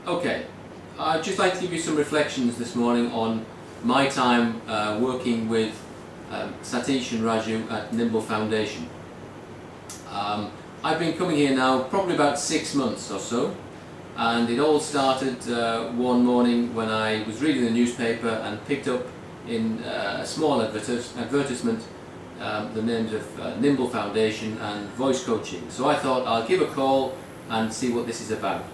Okay, I'd just like to give you some reflections this morning on my time working with Satish and Raju at Nimble Foundation. I've been coming here now probably about 6 months or so, and it all started one morning when I was reading the newspaper and picked up in a small advertisement the names of Nimble Foundation and voice coaching. So I thought I'll give a call and see what this is about.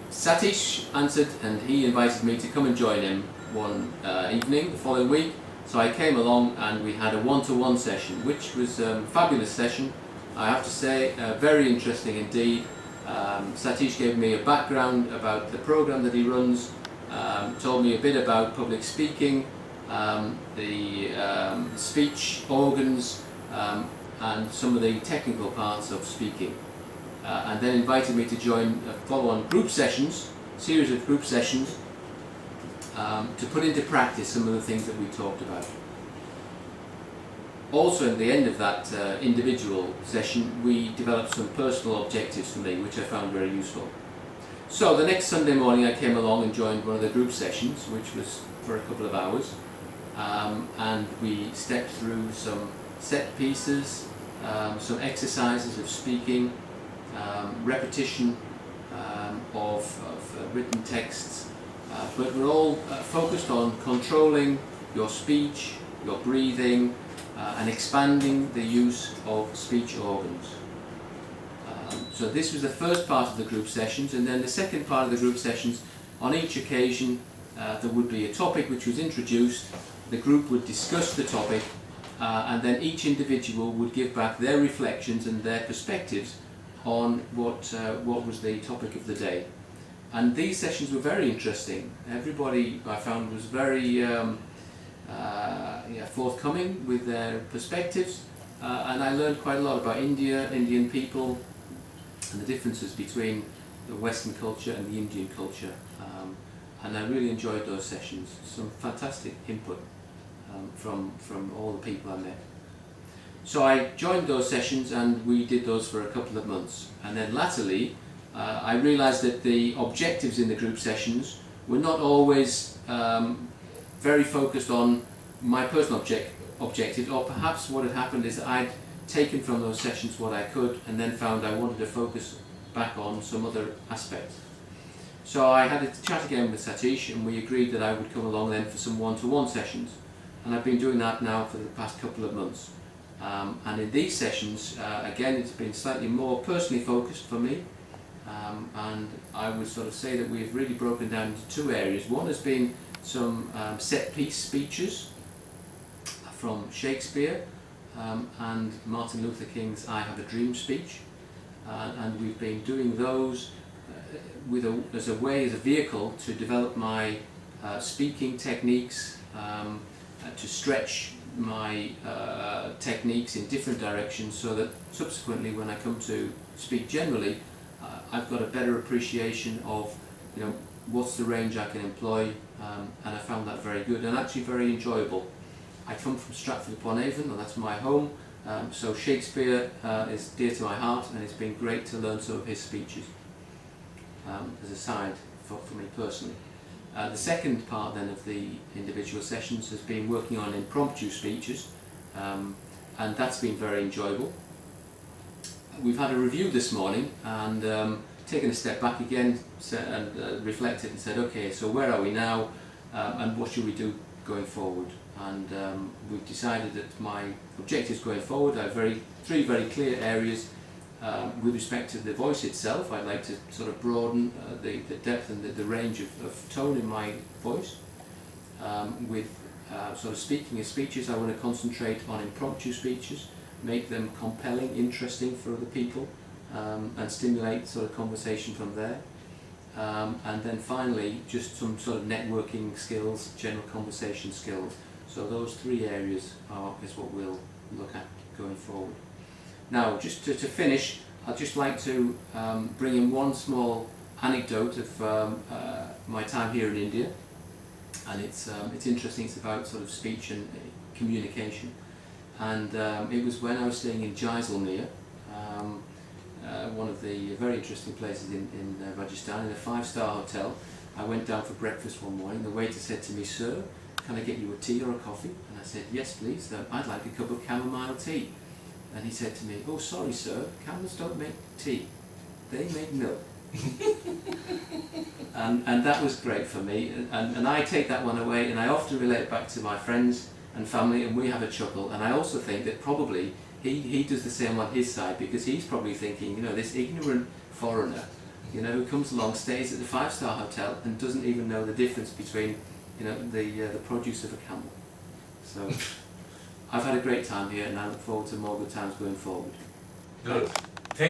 Satish answered and he invited me to come and join him one evening the following week. So I came along and we had a one-to-one session, which was a fabulous session. I have to say, very interesting indeed. Satish gave me a background about the program that he runs, told me a bit about public speaking, the speech organs, and some of the technical parts of speaking. And then invited me to join follow-on group sessions, series of group sessions, to put into practice some of the things that we talked about. Also, at the end of that individual session, we developed some personal objectives for me, which I found very useful. So the next Sunday morning I came along and joined one of the group sessions, which was for a couple of hours, and we stepped through some set pieces, some exercises of speaking, repetition of written texts, but we're all focused on controlling your speech, your breathing, and expanding the use of speech organs. So this was the first part of the group sessions, and then the second part of the group sessions, on each occasion there would be a topic which was introduced, the group would discuss the topic, and then each individual would give back their reflections and their perspectives on what was the topic of the day. And these sessions were very interesting. Everybody, I found, was very forthcoming with their perspectives, and I learned quite a lot about India, Indian people, and the differences between the Western culture and the Indian culture. And I really enjoyed those sessions. Some fantastic input from all the people I met. So I joined those sessions and we did those for a couple of months, and then latterly I realised that the objectives in the group sessions were not always very focused on my personal objectives, or perhaps what had happened is that I'd taken from those sessions what I could and then found I wanted to focus back on some other aspects. So I had a chat again with Satish and we agreed that I would come along then for some one-to-one sessions, and I've been doing that now for the past couple of months. And in these sessions, again, it's been slightly more personally focused for me, and I would sort of say that we've really broken down into two areas. One has been some set-piece speeches from Shakespeare and Martin Luther King's I Have a Dream speech, and we've been doing those as a vehicle to develop my speaking techniques, to stretch my techniques in different directions, so that subsequently when I come to speak generally, I've got a better appreciation of what's the range I can employ, and I found that very good and actually very enjoyable. I come from Stratford-upon-Avon, and that's my home, so Shakespeare is dear to my heart, and it's been great to learn some of his speeches as a side for me personally. The second part then of the individual sessions has been working on impromptu speeches, and that's been very enjoyable. We've had a review this morning and taken a step back again and reflected and said, okay, so where are we now, and what should we do going forward? And we've decided that my objectives going forward are three very clear areas. With respect to the voice itself, I'd like to sort of broaden the depth and the range of tone in my voice. With sort of speaking as speeches, I want to concentrate on impromptu speeches, make them compelling, interesting for other people, and stimulate sort of conversation from there. And then finally, just some sort of networking skills, general conversation skills. So those three areas is what we'll look at going forward. Now, just to finish, I'd just like to bring in one small anecdote of my time here in India, and it's interesting. It's about sort of speech and communication, and it was when I was staying in Jaisalmer, one of the very interesting places in Rajasthan, in a 5-star hotel. I went down for breakfast one morning. The waiter said to me, "Sir, can I get you a tea or a coffee?" And I said, "Yes, please. I'd like a cup of chamomile tea." And he said to me, "Oh, sorry, sir, camels don't make tea. They make milk." and that was great for me. And I take that one away, and I often relate it back to my friends and family, and we have a chuckle. And I also think that probably he does the same on his side, because he's probably thinking, this ignorant foreigner, who comes along, stays at the 5-star hotel and doesn't even know the difference between, the produce of a camel. So I've had a great time here, and I look forward to more good times going forward. Good.